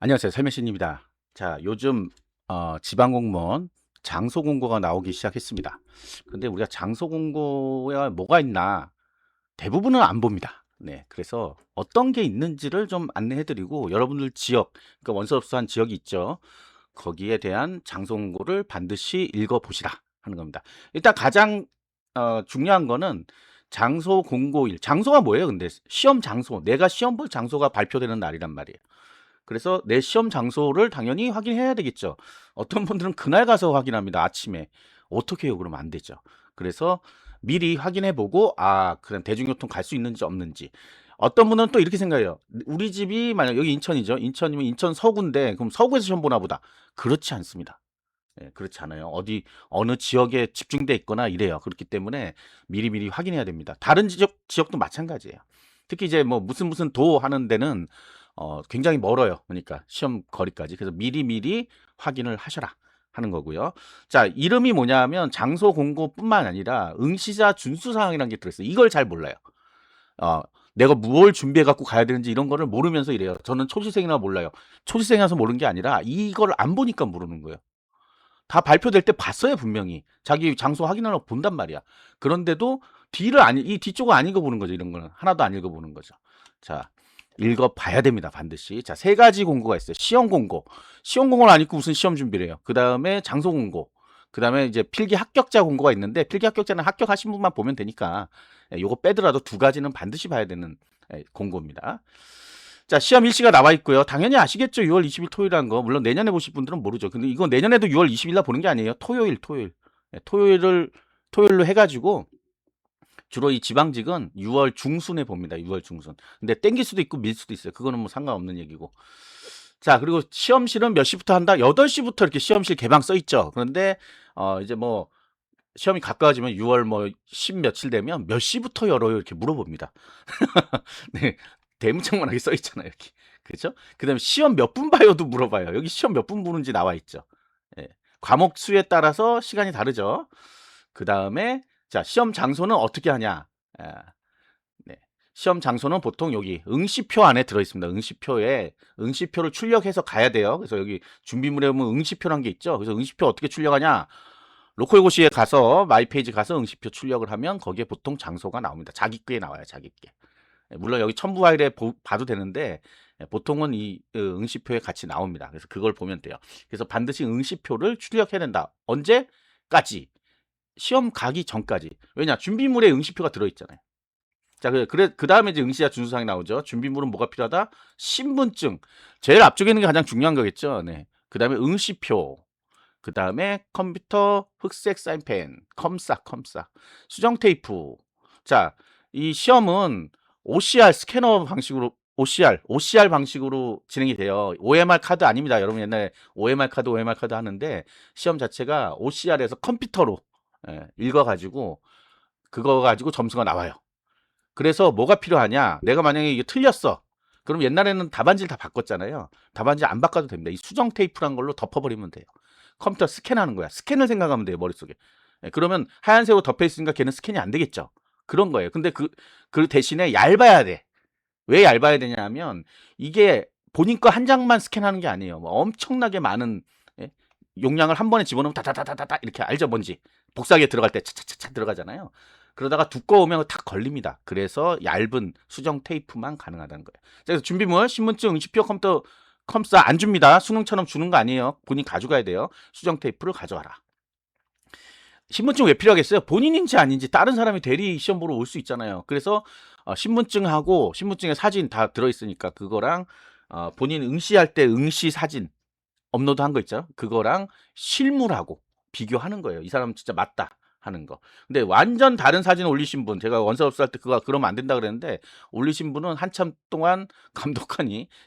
안녕하세요. 설명신입니다. 자, 요즘 지방 공무원 장소 공고가 나오기 시작했습니다. 근데 우리가 장소 공고에 뭐가 있나 대부분은 안 봅니다. 네, 그래서 어떤 게 있는지를 좀 안내해드리고 여러분들 지역, 그러니까 원서접수한 지역이 있죠. 거기에 대한 장소 공고를 반드시 읽어보시라 하는 겁니다. 일단 가장 중요한 거는 장소 공고일. 장소가 뭐예요? 근데 시험 장소, 내가 시험 볼 장소가 발표되는 날이란 말이에요. 그래서 내 시험 장소를 당연히 확인해야 되겠죠. 어떤 분들은 그날 가서 확인합니다. 아침에. 어떻게 해요? 그러면 안 되죠. 그래서 미리 확인해 보고 그럼 대중교통 갈 수 있는지 없는지. 어떤 분은 또 이렇게 생각해요. 우리 집이 만약 여기 인천이죠. 인천이면 인천 서구인데 그럼 서구에서 시험 보나 보다. 그렇지 않습니다. 예, 그렇지 않아요. 어느 지역에 집중돼 있거나 이래요. 그렇기 때문에 미리미리 확인해야 됩니다. 다른 지역도 마찬가지예요. 특히 이제 뭐 무슨 도 하는 데는 굉장히 멀어요. 그러니까 시험 거리까지. 그래서 미리미리 확인을 하셔라 하는 거고요. 자, 이름이 뭐냐면 장소 공고뿐만 아니라 응시자 준수 사항이라는 게 들어있어요. 이걸 잘 몰라요. 어, 내가 뭘 준비해 갖고 가야 되는지 이런 거를 모르면서 이래요. 저는 초시생이라 몰라요. 초시생이라서 모르는 게 아니라 이걸 안 보니까 모르는 거예요. 다 발표될 때 봤어요, 분명히. 자기 장소 확인하려고 본단 말이야. 그런데도 이 뒤쪽을 안 읽어보는 거죠, 이런 거는. 하나도 안 읽어보는 거죠. 자, 읽어봐야 됩니다, 반드시. 자, 세 가지 공고가 있어요. 시험 공고. 시험 공고를 안 읽고 무슨 시험 준비를 해요. 그 다음에 장소 공고. 그 다음에 이제 필기 합격자 공고가 있는데, 필기 합격자는 합격하신 분만 보면 되니까, 요거 빼더라도 두 가지는 반드시 봐야 되는 공고입니다. 자, 시험 일시가 나와 있고요. 당연히 아시겠죠? 6월 20일 토요일이라는 거. 물론 내년에 보실 분들은 모르죠. 근데 이거 내년에도 6월 20일 날 보는 게 아니에요. 토요일. 토요일로 해가지고 주로 이 지방직은 6월 중순에 봅니다. 6월 중순. 근데 땡길 수도 있고 밀 수도 있어요. 그거는 뭐 상관없는 얘기고. 자, 그리고 시험실은 몇 시부터 한다? 8시부터 이렇게 시험실 개방 써 있죠. 그런데 이제 뭐 시험이 가까워지면 6월 뭐 10 며칠 되면 몇 시부터 열어요? 이렇게 물어봅니다. 네. 대문짝만하게 써 있잖아요, 여기. 그죠? 그다음에 시험 몇 분 봐요도 물어봐요. 여기 시험 몇 분 보는지 나와 있죠. 예. 과목 수에 따라서 시간이 다르죠. 그다음에 자, 시험 장소는 어떻게 하냐? 네. 시험 장소는 보통 여기 응시표 안에 들어 있습니다. 응시표를 출력해서 가야 돼요. 그래서 여기 준비물에 보면 응시표란 게 있죠. 그래서 응시표 어떻게 출력하냐? 로컬고시에 가서 마이 페이지 가서 응시표 출력을 하면 거기에 보통 장소가 나옵니다. 자기께 나와요, 자기께. 물론 여기 첨부 파일에 봐도 되는데 보통은 이 응시표에 같이 나옵니다. 그래서 그걸 보면 돼요. 그래서 반드시 응시표를 출력해야 된다. 언제까지? 시험 가기 전까지. 왜냐? 준비물에 응시표가 들어있잖아요. 자, 그 다음에 이제 응시자 준수사항이 나오죠. 준비물은 뭐가 필요하다? 신분증. 제일 앞쪽에 있는 게 가장 중요한 거겠죠. 네. 그 다음에 응시표. 그 다음에 컴퓨터 흑색 사인펜. 컴사. 수정 테이프. 자, 이 시험은 OCR 스캐너 방식으로 OCR 방식으로 진행이 돼요. OMR 카드 아닙니다. 여러분 옛날에 OMR 카드 하는데 시험 자체가 OCR에서 컴퓨터로 읽어가지고 그거 가지고 점수가 나와요. 그래서 뭐가 필요하냐? 내가 만약에 이게 틀렸어. 그럼 옛날에는 답안지를 다 바꿨잖아요. 답안지 안 바꿔도 됩니다. 이 수정 테이프란 걸로 덮어버리면 돼요. 컴퓨터 스캔하는 거야. 스캔을 생각하면 돼요, 머릿속에. 그러면 하얀색으로 덮여 있으니까 걔는 스캔이 안 되겠죠. 그런 거예요. 근데 그 대신에 얇아야 돼. 왜 얇아야 되냐면 이게 본인 거 한 장만 스캔하는 게 아니에요. 뭐 엄청나게 많은 예? 용량을 한 번에 집어넣으면 다다다다다 이렇게 알죠, 뭔지. 복사기에 들어갈 때 차차차차 들어가잖아요. 그러다가 두꺼우면 탁 걸립니다. 그래서 얇은 수정 테이프만 가능하다는 거예요. 그래서 준비물, 신분증, 응시표, 컴사 안 줍니다. 수능처럼 주는 거 아니에요. 본인 가져가야 돼요. 수정 테이프를 가져와라. 신분증 왜 필요하겠어요? 본인인지 아닌지 다른 사람이 대리 시험 보러 올 수 있잖아요. 그래서 신분증하고 신분증에 사진 다 들어있으니까 그거랑 본인 응시할 때 응시 사진 업로드한 거 있죠? 그거랑 실물하고 비교하는 거예요. 이 사람 진짜 맞다 하는 거. 근데 완전 다른 사진 올리신 분, 제가 원서접수할 때 그거 그러면 안 된다 그랬는데 올리신 분은 한참 동안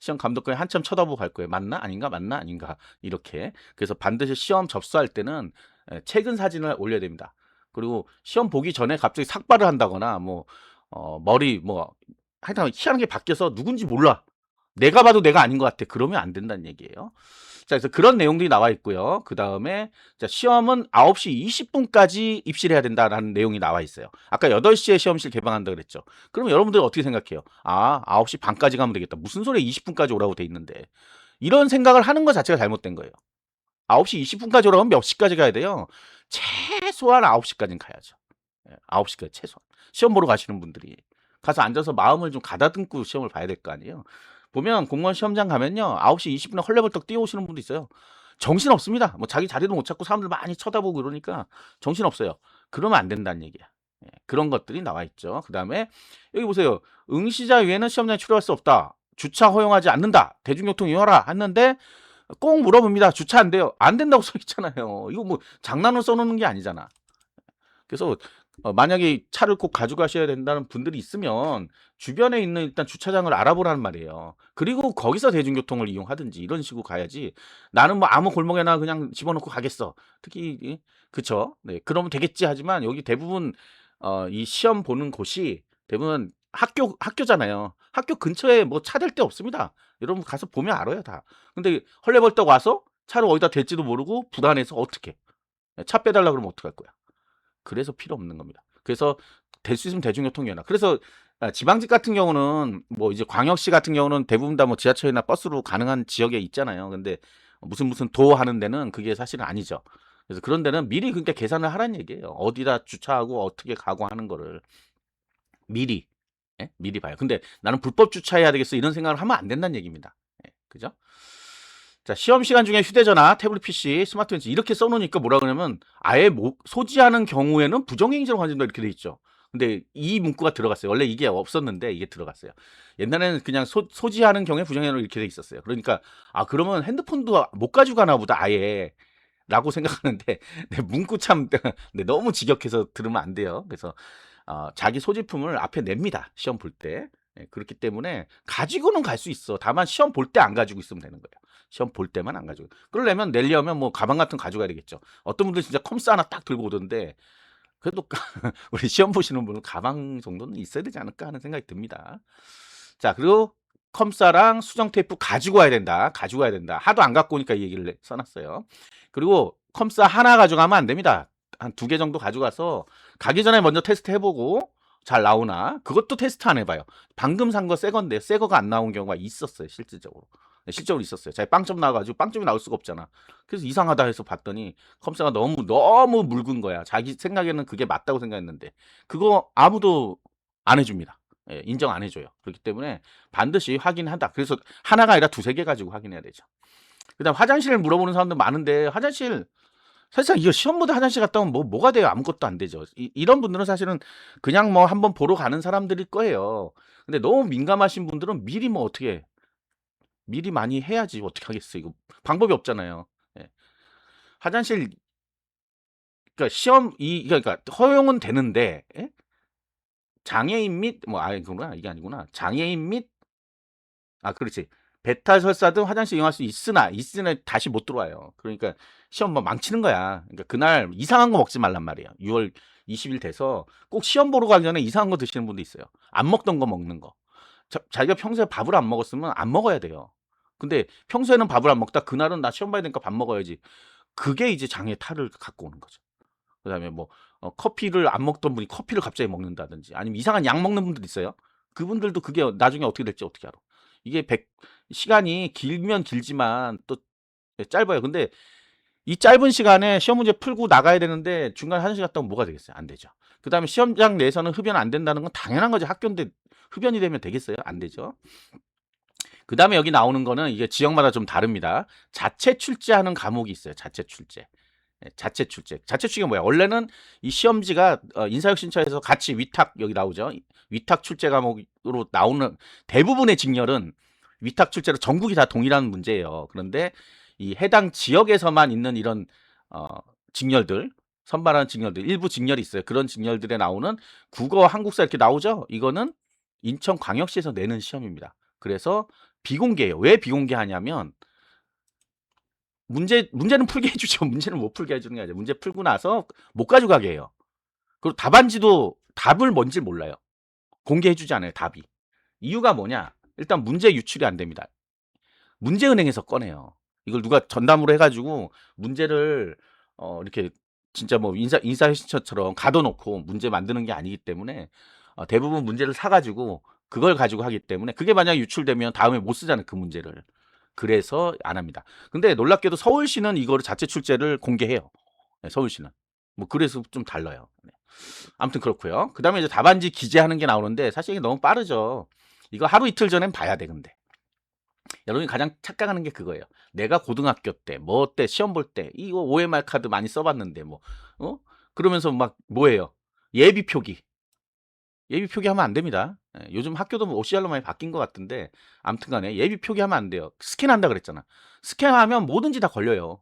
시험 감독관이 한참 쳐다보고 갈 거예요. 맞나 아닌가 맞나 아닌가 이렇게. 그래서 반드시 시험 접수할 때는 최근 사진을 올려야 됩니다. 그리고 시험 보기 전에 갑자기 삭발을 한다거나 뭐 머리 뭐 하여튼 희한한 게 바뀌어서 누군지 몰라. 내가 봐도 내가 아닌 것 같아. 그러면 안 된다는 얘기예요. 자, 그래서 그런 내용들이 나와 있고요. 그 다음에 시험은 9시 20분까지 입시를 해야 된다라는 내용이 나와 있어요. 아까 8시에 시험실 개방한다 그랬죠. 그럼 여러분들 어떻게 생각해요? 9시 반까지 가면 되겠다. 무슨 소리에 20분까지 오라고 돼 있는데. 이런 생각을 하는 것 자체가 잘못된 거예요. 9시 20분까지 오라면 몇 시까지 가야 돼요? 최소한 9시까지는 가야죠. 9시까지 최소한. 시험 보러 가시는 분들이 가서 앉아서 마음을 좀 가다듬고 시험을 봐야 될 거 아니에요. 보면 공무원 시험장 가면요, 9시 20분에 헐레벌떡 뛰어오시는 분도 있어요. 정신 없습니다. 뭐 자기 자리도 못 찾고 사람들 많이 쳐다보고 그러니까 정신 없어요. 그러면 안 된다는 얘기야. 그런 것들이 나와 있죠. 그 다음에 여기 보세요. 응시자 외에는 시험장에 출입할 수 없다. 주차 허용하지 않는다. 대중교통 이용하라 했는데 꼭 물어봅니다. 주차 안 돼요. 안 된다고 써 있잖아요. 이거 뭐 장난으로 써놓는 게 아니잖아. 그래서 만약에 차를 꼭 가져가셔야 된다는 분들이 있으면 주변에 있는 일단 주차장을 알아보라는 말이에요. 그리고 거기서 대중교통을 이용하든지 이런 식으로 가야지, 나는 뭐 아무 골목에나 그냥 집어넣고 가겠어. 특히 그쵸? 네, 그러면 되겠지 하지만 여기 대부분 이 시험 보는 곳이 대부분 학교잖아요. 학교 근처에 뭐 차 댈 데 없습니다. 여러분 가서 보면 알아요 다. 근데 헐레벌떡 와서 차를 어디다 댈지도 모르고 불안해서 어떻게? 차 빼달라 그러면 어떡할 거야? 그래서 필요 없는 겁니다. 그래서 될 수 있으면 대중교통이나. 그래서 지방직 같은 경우는 뭐 이제 광역시 같은 경우는 대부분 다 뭐 지하철이나 버스로 가능한 지역에 있잖아요. 근데 무슨 도 하는 데는 그게 사실은 아니죠. 그래서 그런 데는 미리 그러니까 계산을 하라는 얘기예요. 어디다 주차하고 어떻게 가고 하는 거를 미리 미리 봐요. 근데 나는 불법 주차해야 되겠어 이런 생각을 하면 안 된다는 얘기입니다. 그죠? 자, 시험 시간 중에 휴대전화, 태블릿 PC, 스마트워치 이렇게 써놓으니까 뭐라 그러냐면 아예 소지하는 경우에는 부정행위자로 관진다 이렇게 돼 있죠. 근데 이 문구가 들어갔어요. 원래 이게 없었는데 이게 들어갔어요. 옛날에는 그냥 소지하는 경우에 부정행위로 이렇게 돼 있었어요. 그러니까 그러면 핸드폰도 못 가지고 가나 보다 아예 라고 생각하는데 네, 문구 참 네, 너무 직역해서 들으면 안 돼요. 그래서 자기 소지품을 앞에 냅니다. 시험 볼 때. 그렇기 때문에 가지고는 갈 수 있어. 다만 시험 볼 때 안 가지고 있으면 되는 거예요. 시험 볼 때만 안 가지고. 그러려면 내려면 뭐 가방 같은 거 가져가야 되겠죠. 어떤 분들 진짜 컴스 하나 딱 들고 오던데 그래도 우리 시험 보시는 분은 가방 정도는 있어야 되지 않을까 하는 생각이 듭니다. 자, 그리고 컴사랑 수정 테이프 가지고 와야 된다. 가지고 와야 된다. 하도 안 갖고 오니까 이 얘기를 써놨어요. 그리고 컴사 하나 가져가면 안 됩니다. 한 2개 정도 가져가서 가기 전에 먼저 테스트 해보고 잘 나오나 그것도 테스트 안 해봐요. 방금 산 거 새 건데 새 거가 안 나온 경우가 있었어요. 실질적으로. 네, 실적으로 있었어요. 자기 빵점 나와가지고 빵점이 나올 수가 없잖아. 그래서 이상하다 해서 봤더니 컴사가 너무 묽은 거야. 자기 생각에는 그게 맞다고 생각했는데 그거 아무도 안 해줍니다. 인정 안 해줘요. 그렇기 때문에 반드시 확인한다. 그래서 하나가 아니라 2-3개 가지고 확인해야 되죠. 그다음 화장실을 물어보는 사람도 많은데 화장실 사실상 이거 시험보다 화장실 갔다 오면 뭐가 돼요? 아무것도 안 되죠. 이런 분들은 사실은 그냥 뭐 한번 보러 가는 사람들일 거예요. 근데 너무 민감하신 분들은 미리 뭐 어떻게 미리 많이 해야지 어떻게 하겠어 이거 방법이 없잖아요. 화장실 그러니까 시험 그러니까 허용은 되는데 장애인 및 뭐 그구나 이게 아니구나 장애인 및 그렇지 배탈 설사 등 화장실 이용할 수 있으나 다시 못 들어와요. 그러니까 시험 뭐 망치는 거야. 그러니까 그날 이상한 거 먹지 말란 말이에요. 6월 20일 돼서 꼭 시험 보러 가기 전에 이상한 거 드시는 분도 있어요. 안 먹던 거 먹는 거. 자기가 평소에 밥을 안 먹었으면 안 먹어야 돼요. 근데 평소에는 밥을 안 먹다 그날은 나 시험 봐야 되니까 밥 먹어야지. 그게 이제 장애 탈을 갖고 오는 거죠. 그다음에 뭐 커피를 안 먹던 분이 커피를 갑자기 먹는다든지 아니면 이상한 약 먹는 분들 있어요. 그분들도 그게 나중에 어떻게 될지 어떻게 알아. 이게 시간이 길면 길지만 또 짧아요. 근데 이 짧은 시간에 시험 문제 풀고 나가야 되는데 중간에 화장실 갔다 오면 뭐가 되겠어요? 안 되죠. 그다음에 시험장 내에서는 흡연 안 된다는 건 당연한 거죠. 학교인데 흡연이 되면 되겠어요? 안 되죠. 그다음에 여기 나오는 거는 이게 지역마다 좀 다릅니다. 자체 출제하는 과목이 있어요. 자체 출제. 자체 출제. 자체 출제가 뭐야? 원래는 이 시험지가 인사혁신처에서 같이 위탁 여기 나오죠. 위탁 출제 과목으로 나오는 대부분의 직렬은 위탁 출제로 전국이 다 동일한 문제예요. 그런데 이 해당 지역에서만 있는 이런 직렬들 선발하는 직렬들 일부 직렬이 있어요. 그런 직렬들에 나오는 국어, 한국사 이렇게 나오죠. 이거는 인천광역시에서 내는 시험입니다. 그래서 비공개예요. 왜 비공개하냐면 문제는 풀게 해주죠. 문제는 못 풀게 해주는 게 아니라 문제 풀고 나서 못 가져가게 해요. 그리고 답안지도 답을 뭔지 몰라요. 공개해주지 않아요. 답이. 이유가 뭐냐? 일단 문제 유출이 안 됩니다. 문제은행에서 꺼내요. 이걸 누가 전담으로 해가지고 문제를 이렇게 진짜 뭐 인사혁신처처럼 가둬놓고 문제 만드는 게 아니기 때문에 대부분 문제를 사가지고 그걸 가지고 하기 때문에 그게 만약 유출되면 다음에 못 쓰잖아요. 그 문제를. 그래서 안 합니다. 근데 놀랍게도 서울시는 이거를 자체 출제를 공개해요. 네, 서울시는. 뭐 그래서 좀 달라요. 네. 아무튼 그렇고요. 그다음에 이제 답안지 기재하는 게 나오는데 사실 이게 너무 빠르죠. 이거 하루 이틀 전엔 봐야 돼 근데. 여러분이 가장 착각하는 게 그거예요. 내가 고등학교 때, 뭐 때, 시험 볼 때, 이거 OMR 카드 많이 써봤는데, 뭐, 어? 그러면서 막, 뭐예요? 예비 표기. 예비 표기하면 안 됩니다. 예, 요즘 학교도 뭐 OCR로 많이 바뀐 것 같은데, 아무튼 간에 예비 표기하면 안 돼요. 스캔한다 그랬잖아. 스캔하면 뭐든지 다 걸려요.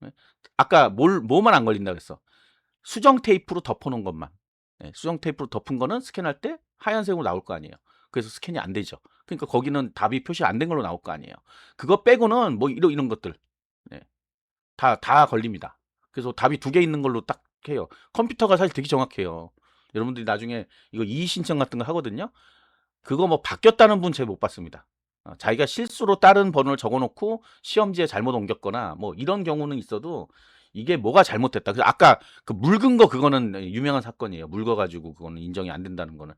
예? 아까 뭐만 안 걸린다 그랬어. 수정 테이프로 덮어놓은 것만. 예, 수정 테이프로 덮은 거는 스캔할 때 하얀색으로 나올 거 아니에요. 그래서 스캔이 안 되죠. 그러니까 거기는 답이 표시 안 된 걸로 나올 거 아니에요. 그거 빼고는 뭐 이런 것들 예, 다 걸립니다. 그래서 답이 두 개 있는 걸로 딱 해요. 컴퓨터가 사실 되게 정확해요. 여러분들이 나중에 이거 이의 신청 같은 거 하거든요. 그거 뭐 바뀌었다는 분 제가 못 봤습니다. 자기가 실수로 다른 번호를 적어놓고 시험지에 잘못 옮겼거나 뭐 이런 경우는 있어도 이게 뭐가 잘못됐다. 그래서 아까 그 묽은 거 그거는 유명한 사건이에요. 묽어가지고 그거는 인정이 안 된다는 거는.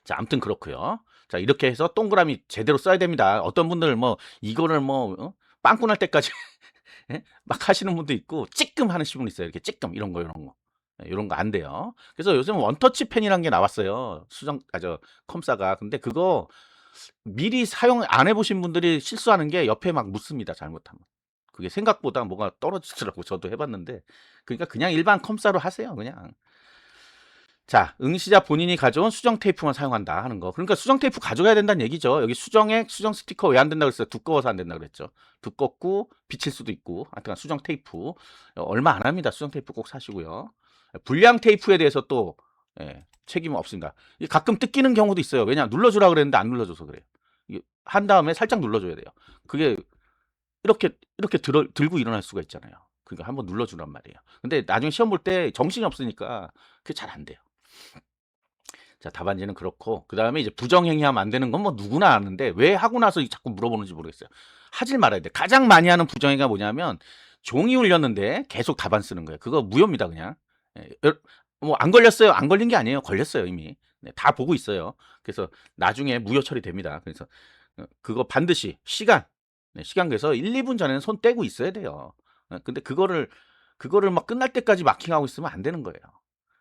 자, 아무튼 그렇고요. 자, 이렇게 해서 동그라미 제대로 써야 됩니다. 어떤 분들 뭐 이거를 뭐 빵꾸 날 때까지 예? 막 하시는 분도 있고 찌끔 하시는 분 있어요. 이렇게 찌끔 이런 거 이런 거. 이런 거 안 돼요. 그래서 요즘 원터치 펜이라는 게 나왔어요. 저 컴사가. 근데 그거 미리 사용 안 해보신 분들이 실수하는 게 옆에 막 묻습니다. 잘못하면. 그게 생각보다 뭐가 떨어지더라고. 저도 해봤는데. 그러니까 그냥 일반 컴사로 하세요. 그냥. 자, 응시자 본인이 가져온 수정 테이프만 사용한다 하는 거. 그러니까 수정 테이프 가져가야 된다는 얘기죠. 여기 수정액, 수정 스티커 왜 안 된다 그랬어요? 두꺼워서 안 된다 그랬죠. 두껍고 비칠 수도 있고. 하여튼 수정 테이프. 얼마 안 합니다. 수정 테이프 꼭 사시고요. 불량 테이프에 대해서 또 책임은 없습니다. 가끔 뜯기는 경우도 있어요. 왜냐? 눌러주라 그랬는데 안 눌러줘서 그래요. 한 다음에 살짝 눌러줘야 돼요. 그게 이렇게 들고 일어날 수가 있잖아요. 그러니까 한번 눌러주란 말이에요. 근데 나중에 시험 볼 때 정신이 없으니까 그게 잘 안 돼요. 자, 답안지는 그렇고 그다음에 이제 부정행위하면 안 되는 건 뭐 누구나 아는데 왜 하고 나서 자꾸 물어보는지 모르겠어요. 하질 말아야 돼. 가장 많이 하는 부정행위가 뭐냐면 종이 울렸는데 계속 답안 쓰는 거예요. 그거 무효입니다, 그냥. 뭐 안 걸렸어요. 안 걸린 게 아니에요. 걸렸어요, 이미. 네, 다 보고 있어요. 그래서 나중에 무효 처리됩니다. 그래서 그거 반드시 시간 그래서 1, 2분 전에는 손 떼고 있어야 돼요. 근데 그거를 막 끝날 때까지 마킹하고 있으면 안 되는 거예요.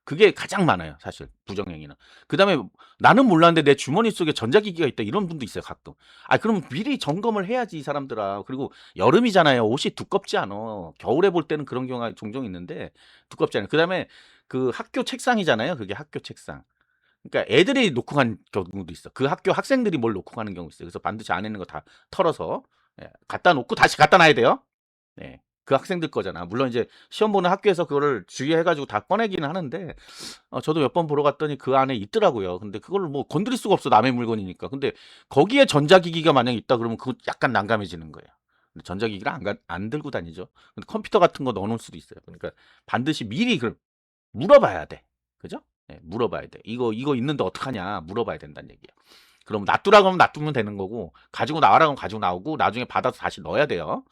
그게 가장 많아요, 사실 부정행위는. 그다음에 나는 몰랐는데 내 주머니 속에 전자기기가 있다 이런 분도 있어요, 가끔. 아, 그럼 미리 점검을 해야지 이 사람들아. 그리고 여름이잖아요. 옷이 두껍지 않아. 겨울에 볼 때는 그런 경우가 종종 있는데 두껍지 않아요. 그다음에 그 학교 책상이잖아요. 그게 학교 책상. 그러니까 애들이 놓고 간 경우도 있어. 그 학교 학생들이 뭘 놓고 가는 경우 있어요. 그래서 반드시 안에 있는 거 다 털어서 갖다 놓고 다시 갖다 놔야 돼요. 네. 그 학생들 거잖아. 물론 이제 시험 보는 학교에서 그거를 주의해가지고 다 꺼내기는 하는데, 저도 몇 번 보러 갔더니 그 안에 있더라고요. 근데 그걸 뭐 건드릴 수가 없어. 남의 물건이니까. 근데 거기에 전자기기가 만약 있다 그러면 그거 약간 난감해지는 거예요. 근데 전자기기를 안 들고 다니죠. 근데 컴퓨터 같은 거 넣어놓을 수도 있어요. 그러니까 반드시 미리 물어봐야 돼. 그죠? 네, 물어봐야 돼. 이거 있는데 어떡하냐. 물어봐야 된다는 얘기예요. 그럼 놔두라 그러면 놔두면 되는 거고 가지고 나와라 그러면 가지고 나오고 나중에 받아서 다시 넣어야 돼요.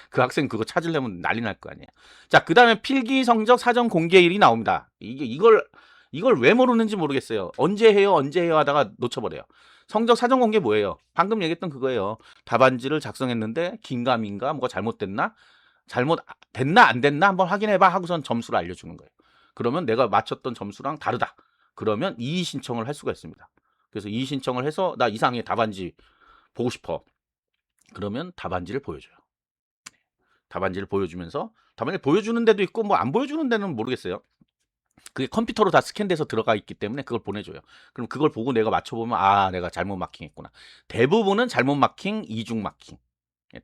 그 학생 그거 찾으려면 난리 날 거 아니에요. 자, 그다음에 필기 성적 사전 공개일이 나옵니다. 이걸 왜 모르는지 모르겠어요. 언제 해요 하다가 놓쳐버려요. 성적 사전 공개 뭐예요? 방금 얘기했던 그거예요. 답안지를 작성했는데 긴가민가 뭐가 잘못됐나 안 됐나 한번 확인해봐 하고선 점수를 알려주는 거예요. 그러면 내가 맞췄던 점수랑 다르다. 그러면 이의 신청을 할 수가 있습니다. 그래서 이의 신청을 해서 나 이상의 답안지 보고 싶어. 그러면 답안지를 보여줘요. 답안지를 보여주면서 답안지를 보여주는 데도 있고 뭐 안 보여주는 데는 모르겠어요. 그게 컴퓨터로 다 스캔돼서 들어가 있기 때문에 그걸 보내줘요. 그럼 그걸 보고 내가 맞춰보면 아 내가 잘못 마킹했구나. 대부분은 잘못 마킹, 이중 마킹.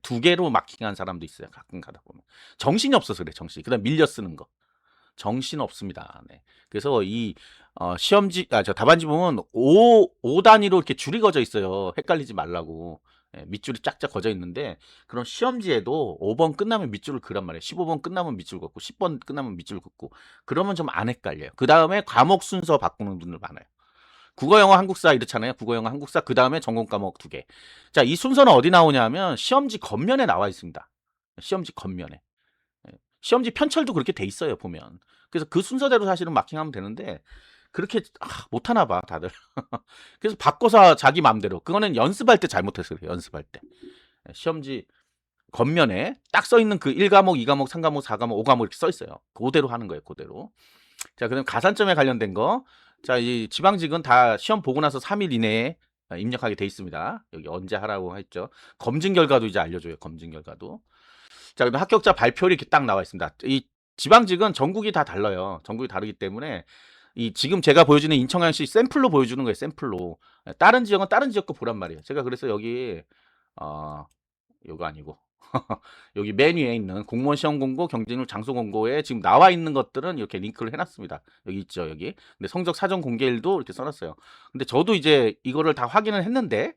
두 개로 마킹한 사람도 있어요. 가끔 가다 보면. 정신이 없어서 그래 정신이. 그다음 밀려 쓰는 거. 정신 없습니다. 네. 그래서 이 저 답안지 보면 5 단위로 이렇게 줄이 거져 있어요. 헷갈리지 말라고. 밑줄이 쫙쫙 거져 있는데 그런 시험지에도 5번 끝나면 밑줄을 그란 말이에요. 15번 끝나면 밑줄 긋고 10번 끝나면 밑줄 긋고 그러면 좀 안 헷갈려요. 그다음에 과목 순서 바꾸는 분들 많아요. 국어, 영어, 한국사 이렇잖아요. 국어, 영어, 한국사 그다음에 전공 과목 2개. 자, 이 순서는 어디 나오냐면 시험지 겉면에 나와 있습니다. 시험지 겉면에. 시험지 편철도 그렇게 돼 있어요, 보면. 그래서 그 순서대로 사실은 마킹하면 되는데 그렇게 못하나 봐, 다들. 그래서 바꿔서 자기 마음대로. 그거는 연습할 때 잘못했어요, 연습할 때. 시험지 겉면에 딱 써 있는 그 1과목, 2과목, 3과목, 4과목, 5과목 이렇게 써 있어요. 그대로 하는 거예요. 그대로. 자, 그다음 가산점에 관련된 거. 자, 이 지방직은 다 시험 보고 나서 3일 이내에 입력하게 돼 있습니다. 여기 언제 하라고 했죠. 검증 결과도 이제 알려줘요. 검증 결과도. 자, 그다음 합격자 발표율이 이렇게 딱 나와 있습니다. 이 지방직은 전국이 다 달라요. 전국이 다르기 때문에 이 지금 제가 보여주는 인천광역시 샘플로 보여주는 거예요. 샘플로. 다른 지역은 다른 지역 거 보란 말이에요. 제가 그래서 여기 요거 아니고 여기 메뉴에 있는 공무원 시험 공고, 경쟁률 장소 공고에 지금 나와 있는 것들은 이렇게 링크를 해놨습니다. 여기 있죠, 여기. 근데 성적 사전 공개일도 이렇게 써놨어요. 근데 저도 이제 이거를 다 확인을 했는데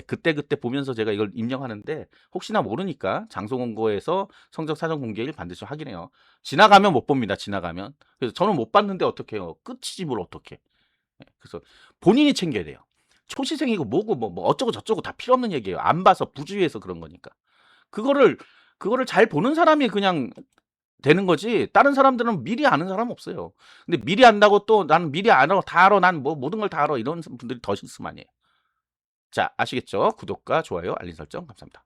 그때 보면서 제가 이걸 입력하는데 혹시나 모르니까 장소 공고에서 성적 사전 공개일 반드시 확인해요. 지나가면 못 봅니다. 지나가면. 그래서 저는 못 봤는데 어떻게 해요? 끝이지 뭘 어떻게? 그래서 본인이 챙겨야 돼요. 초시생이고 뭐고 뭐 어쩌고 저쩌고 다 필요 없는 얘기예요. 안 봐서 부주의해서 그런 거니까. 그거를 그거를 잘 보는 사람이 그냥 되는 거지. 다른 사람들은 미리 아는 사람 없어요. 근데 미리 안다고 또 나는 미리 알아, 다 알아, 난 뭐 모든 걸 다 알아 이런 분들이 더 실수 많이 해요. 자, 아시겠죠? 구독과 좋아요, 알림 설정 감사합니다.